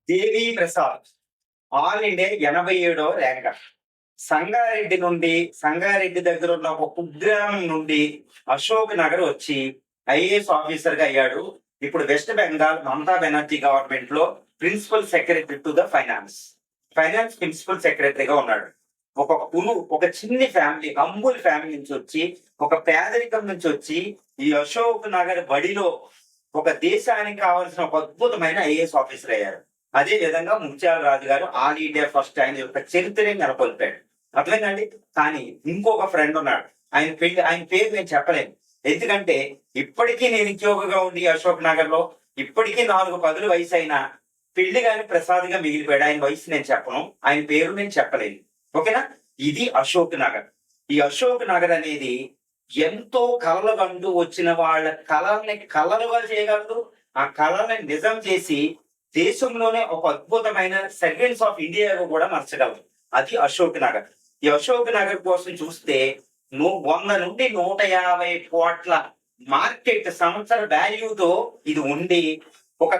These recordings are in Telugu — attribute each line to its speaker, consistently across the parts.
Speaker 1: దేవి ప్రసాద్ ఆల్ ఇండియా 87వ ర్యాంకర్. సంగారెడ్డి దగ్గర ఉన్న ఒక కుగ్రామం నుండి అశోక్ నగర్ వచ్చి ఐఏఎస్ ఆఫీసర్ గా అయ్యాడు. ఇప్పుడు వెస్ట్ బెంగాల్ మమతా బెనర్జీ గవర్నమెంట్ లో principal secretary to the finance principal సెక్రటరీగా ఉన్నాడు. ఒక చిన్ని ఫ్యామిలీ, హంబుల్ ఫ్యామిలీ నుంచి వచ్చి, ఒక పేదరికం నుంచి వచ్చి ఈ అశోక్ నగర్ బడిలో ఒక దేశానికి కావాల్సిన ఒక అద్భుతమైన ఐఏఎస్ ఆఫీసర్ అయ్యారు. అదే విధంగా ముత్యాల రాజు గారు ఆల్ ఇండియా ఫస్ట్ ఆయన యొక్క చరిత్రని నెలకొల్పాడు. అర్థమైందండి. కానీ ఇంకొక ఫ్రెండ్ ఉన్నాడు. ఆయన పేరు నేను చెప్పలేను. ఎందుకంటే ఇప్పటికీ నేను ఉద్యోగిగా ఉండి అశోక్ నగర్ లో ఇప్పటికీ 4 వయసు అయినా పెళ్లి గాని ప్రసాద్ గా మిగిలిపోయాడు. ఆయన వయసు నేను చెప్పను, ఆయన పేరు నేను చెప్పలేను. ఓకేనా. ఇది అశోక్ నగర్. ఈ అశోక్ నగర్ అనేది ఎంతో కలలు కంటూ వచ్చిన వాళ్ళ కళల్ని కళలుగా చేయగలదు. ఆ కళల్ని నిజం చేసి దేశంలోనే ఒక అద్భుతమైన సర్వెంట్స్ ఆఫ్ ఇండియాగా కూడా మార్చగలదు. అది అశోక్ నగర్. ఈ అశోక్ నగర్ కోసం చూస్తే 100 నుండి 150 కోట్ల మార్కెట్ సంవత్సర వాల్యూతో ఇది ఉండి ఒక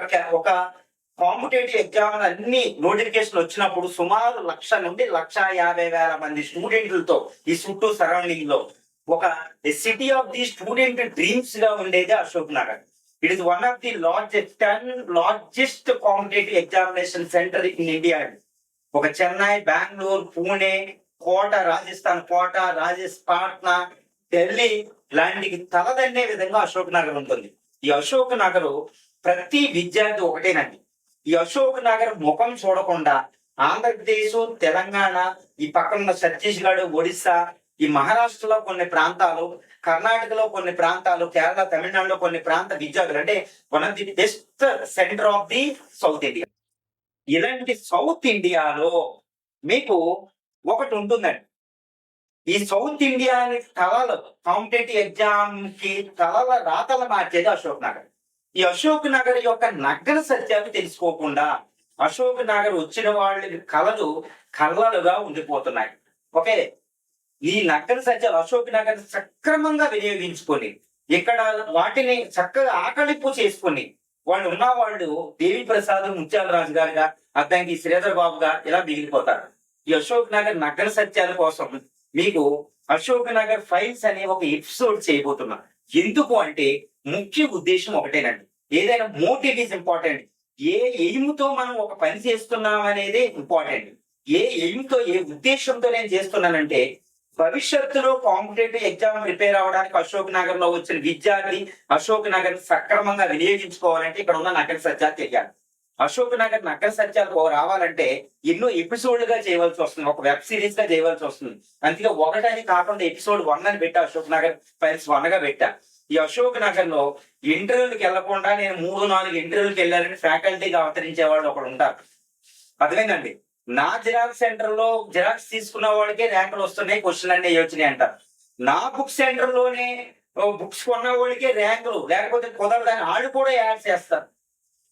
Speaker 1: కాంపిటేటివ్ ఎగ్జామ్ అన్ని నోటిఫికేషన్ వచ్చినప్పుడు సుమారు 1,00,000 నుండి 1,50,000 మంది స్టూడెంట్లతో ఈ చుట్టూ సరౌండింగ్ లో ఒక city of the student dreams గా ఉండేది Ashok Nagar. It is one of the largest competitive examination centre in India. ఒక చెన్నై, బెంగళూరు, పూణే, రాజస్థాన్ కోట, పాట్నా, ఢిల్లీ లాంటికి తలదన్నే విధంగా అశోక్ నగర్ ఉంటుంది. ఈ అశోక్ నగర్ ప్రతి విద్యార్థి ఒకటేనండి. ఈ అశోక్ నగర్ ముఖం చూడకుండా ఆంధ్రప్రదేశ్, తెలంగాణ, ఈ పక్కన ఛత్తీస్గఢ్, ఒడిస్సా, ఈ మహారాష్ట్రలో కొన్ని ప్రాంతాలు, కర్ణాటకలో కొన్ని ప్రాంతాలు, కేరళ, తమిళనాడులో కొన్ని ప్రాంత విద్యార్థులు అంటే one of the best centre of the south India. ఇలాంటి సౌత్ ఇండియాలో మీకు ఒకటి ఉంటుందండి. ఈ సౌత్ ఇండియా కళలు కాంపిటేటివ్ ఎగ్జామ్ కి కళల రాతలు మార్చేది అశోక్ నగర్. ఈ అశోక్ నగర్ యొక్క నగ్న సత్యాలు తెలుసుకోకుండా అశోక్ నగర్ వచ్చిన వాళ్ళ కళలుగా ఉండిపోతున్నాయి. ఓకే. ఈ నగర సత్యాలు అశోక్ నగర్ సక్రమంగా వినియోగించుకొని ఇక్కడ వాటిని చక్కగా ఆకలింపు చేసుకొని వాళ్ళు దేవి ప్రసాద్, ముత్యాల రాజు గారుగా, అద్దంకి శ్రీధర్ బాబు గారు ఇలా మిగిలిపోతారు. ఈ అశోక్ నగర్ నగర సత్యాల కోసం మీకు అశోక్ నగర్ ఫైల్స్ అనే ఒక ఎపిసోడ్ చేయబోతున్నా. ఎందుకు అంటే ముఖ్య ఉద్దేశం ఒకటేనండి. ఏదైనా మోటివ్ ఈజ్ ఇంపార్టెంట్. ఏ ఎయిమ్తో మనం ఒక పని చేస్తున్నాం అనేది ఇంపార్టెంట్. ఏ ఎయిమ్తో, ఏ ఉద్దేశంతో నేను చేస్తున్నానంటే భవిష్యత్తులో కాంపిటేటివ్ ఎగ్జామ్ ప్రిపేర్ అవడానికి అశోక్ నగర్ లో వచ్చిన విద్యార్థి అశోక్ నగర్ సక్రమంగా వినియోగించుకోవాలంటే ఇక్కడ ఉన్న నగర సత్యాలు తెలియాలి. అశోక్ నగర్ నగర సత్యాలు రావాలంటే ఎన్నో ఎపిసోడ్లుగా చేయవలసి వస్తుంది, ఒక వెబ్ సిరీస్ గా చేయవలసి వస్తుంది. అందుకే ఒకటని కాకుండా ఎపిసోడ్ 1 అని పెట్టా, అశోక్ నగర్ ఫైల్స్ 1 గా పెట్టా. ఈ అశోక్ నగర్ లో ఇంటర్వ్యూలకు వెళ్లకుండా నేను 3-4 ఇంటర్వ్యూలకు వెళ్ళాలని ఫ్యాకల్టీగా అవతరించే వాళ్ళు ఒకడు ఉంటారు. అర్థమైందండి. నా జిరాక్స్ సెంటర్ లో జిరాక్స్ తీసుకున్న వాళ్ళకే ర్యాంకులు వస్తున్నాయి, క్వశ్చన్ అన్నీ వచ్చినాయి అంటారు. నా బుక్ సెంటర్ లోనే బుక్స్ కొన్న వాళ్ళకే ర్యాంకులు, లేకపోతే కుదరదని వాళ్ళు కూడా యాడ్ చేస్తారు.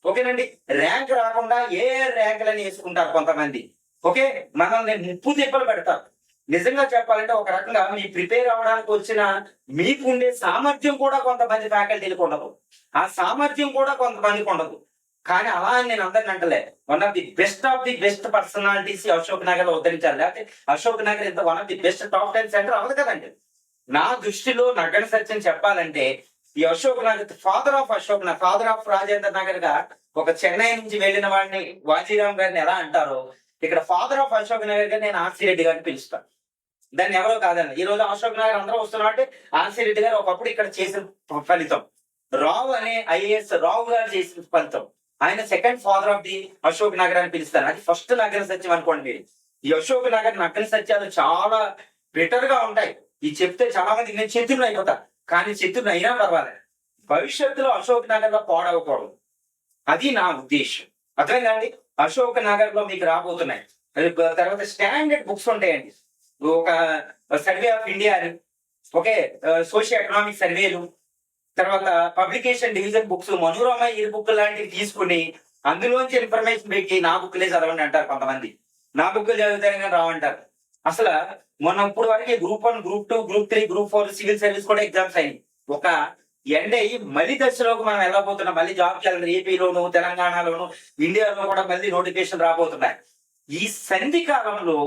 Speaker 1: ఓకేనండి. ర్యాంక్ రాకుండా ఏ ర్యాంకులని వేసుకుంటారు కొంతమంది. ఓకే. మనల్ని ముప్పు తిప్పలు పెడతారు. నిజంగా చెప్పాలంటే ఒక రకంగా మీ ప్రిపేర్ అవ్వడానికి వచ్చిన మీకు ఉండే సామర్థ్యం కూడా కొంతమంది ఫ్యాకల్టీలకు ఉండదు, ఆ సామర్థ్యం కూడా కొంతమందికి ఉండదు. కానీ అలా అని నేను అందరిని అంటలే. One of the best personalities Ashok Nagar లో ఉద్ధరించాలి. లేకపోతే అశోక్ నగర్ ఇంత one of the best top 10 centre అవ్వదు కదండి. నా దృష్టిలో నగర సత్యం చెప్పాలంటే ఈ అశోక్ నగర్ ఫాదర్ ఆఫ్ రాజేంద్ర నగర్ గా ఒక చెన్నై నుంచి వెళ్ళిన వాడిని వాజీరామ్ గారిని ఎలా అంటారో ఇక్కడ ఫాదర్ ఆఫ్ అశోక్ నగర్ గా నేను ఆర్సి రెడ్డి గారిని పిలుస్తాను. దాన్ని ఎవరో కాదండి. ఈ రోజు అశోక్ నగర్ అందరూ వస్తున్నా అంటే ఆర్సి రెడ్డి గారు ఒకప్పుడు ఇక్కడ చేసిన ఫలితం, రావు అనే ఐఏఎస్ రావు గారు చేసిన ఫలితం. ఆయన second father of the Ashok Nagar అని పిలుస్తారు. అది ఫస్ట్ నగర సత్యం అనుకోండి. ఈ అశోక్ నగర్ నగర సత్యాలు చాలా బెటర్ గా ఉంటాయి. ఇది చెప్తే చాలా మంది నేను చతురుని అయిపోతా, కానీ చతురుని అయినా పర్వాలేదు. భవిష్యత్తులో అశోక్ నగర్ లో పాడవకూడదు, అది నా ఉద్దేశం. అర్థమైందండి. అశోక్ నగర్ లో మీకు రాబోతున్నాయి. తర్వాత స్టాండర్డ్ బుక్స్ ఉంటాయండి. ఒక సర్వే ఆఫ్ ఇండియా అని, ఓకే, సోషియో ఎకనామిక్ సర్వేలు, తర్వాత పబ్లికేషన్ డివిజన్ బుక్స్, మనోరమ ఈ బుక్ లాంటివి తీసుకుని అందులోంచి ఇన్ఫర్మేషన్ పెట్టి నా బుక్లే చదవండి అంటారు కొంతమంది. నా బుక్లు చదివితేనే కానీ రావంటారు. అసలు మొన్న ఇప్పుడు వరకు group 1, group 2, group 3, group 4 civil service కూడా ఎగ్జామ్స్ అయినాయి. ఒక ఎండ్ అయ్యి మళ్ళీ దశలోకి మనం వెళ్ళబోతున్నాం. మళ్ళీ జాబ్కి వెళ్ళాలి. ఏపీలోను, తెలంగాణలోను, ఇండియాలో కూడా మళ్ళీ నోటిఫికేషన్ రాబోతున్నాయి. ఈ సంధి కాలంలో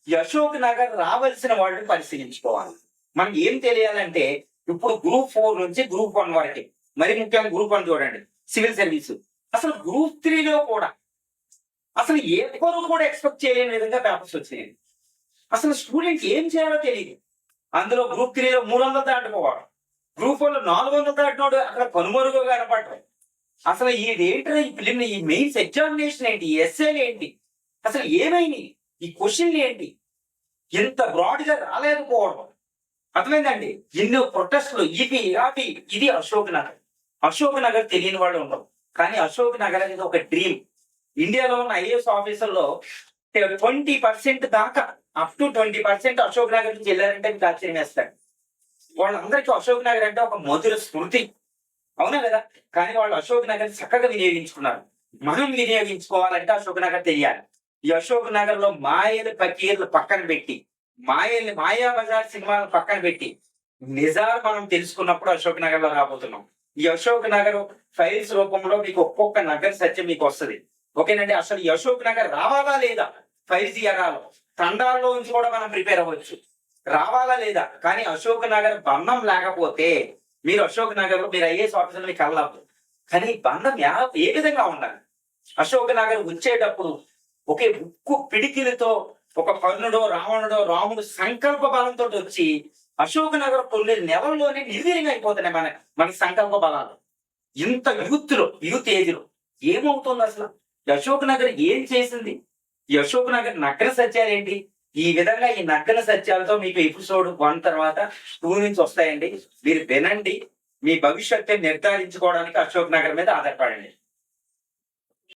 Speaker 1: ఈ అశోక్ నగర్ రావాల్సిన వాళ్ళని పరిశీలించుకోవాలి. మనకి ఏం తెలియాలంటే ఇప్పుడు గ్రూప్ 4 నుంచి గ్రూప్ 1 వరకు, మరి ముఖ్యంగా గ్రూప్ 1 చూడండి, సివిల్ సర్వీస్. అసలు గ్రూప్ 3లో కూడా అసలు ఏ ఒక్కరు కూడా ఎక్స్పెక్ట్ చేయలేని విధంగా పేపర్స్ వచ్చినాయి. అసలు స్టూడెంట్ ఏం చేయాలో తెలియదు. అందులో గ్రూప్ 3లో 300 దాటుకోవడం, గ్రూప్ 4లో 400 దాటినోడు అక్కడ కనుమరుగా కనపడటం. అసలు ఏంటో ఈ ఫిలిం, ఈ మెయిన్స్ ఎగ్జామినేషన్ ఏంటి, ఈ ఎస్ఏలు ఏంటి, అసలు ఏమైంది, ఈ క్వశ్చన్లు ఏంటి, ఇంత బ్రాడ్ గా రాలేకపోవడం అర్థమైందండి. ఎన్నో ప్రొటెస్ట్లు, ఇది అశోక్ నగర్. అశోక్ నగర్ తెలియని వాళ్ళు ఉండవు. కానీ అశోక్ నగర్ అనేది ఒక డ్రీమ్. ఇండియాలో ఉన్న ఐఏఎస్ ఆఫీసర్లో 20% దాకా, అప్ టు 20% అశోక్ నగర్ నుంచి వెళ్ళారంటే మీకు ఆశ్చర్యం వేస్తాడు. వాళ్ళందరికీ అశోక్ నగర్ అంటే ఒక మధుర స్మృతి, అవునా కదా? కానీ వాళ్ళు అశోక్ నగర్ చక్కగా వినియోగించుకున్నారు. మనం వినియోగించుకోవాలంటే అశోక్ నగర్ తెలియాలి. ఈ అశోక్ నగర్ లో మాయలు పకీర్లు పక్కన పెట్టి, మాయా బజార్ సినిమాలు పక్కన పెట్టి నిజాలు మనం తెలుసుకున్నప్పుడు అశోక్ నగర్ లో రాబోతున్నాం. ఈ అశోక్ నగర్ ఫైల్స్ రూపంలో మీకు ఒక్కొక్క నగర్ సత్యం మీకు వస్తుంది. ఓకేనండి. అసలు ఈ అశోక్ నగర్ రావాలా లేదా, ఫైల్స్ ఎరాలో తండాల్లో నుంచి కూడా మనం ప్రిపేర్ అవ్వచ్చు, రావాలా లేదా. కానీ అశోక్ నగర్ బంధం లేకపోతే మీరు అశోక్ నగర్ లో మీరు ఐఏఎస్ ఆఫీసర్ మీకు కలదు. కానీ బంధం ఏ విధంగా ఉండాలి? అశోక్ నగర్ వచ్చేటప్పుడు ఒకే ఉక్కు పిడికిలతో ఒక కర్ణుడో రావణుడో రాముడు సంకల్ప బలంతో వచ్చి అశోక్ నగర్ కొన్ని నెలల్లోనే నిర్వీర్యం అయిపోతున్నాయి మన సంకల్ప బలాలు. ఇంత యూత్ ఏజ్ లో ఏమవుతుంది అసలు? అశోక్ నగర్ ఏం చేసింది? ఈ అశోక్ నగర్ నగ్న సత్యాలు ఏంటి? ఈ విధంగా ఈ నగ్న సత్యాలతో మీకు ఎపిసోడ్ 1 తర్వాత 2 నుంచి వస్తాయండి. మీరు వినండి, మీ భవిష్యత్తు నిర్ధారించుకోవడానికి అశోక్ నగర్ మీద ఆధారపడండి.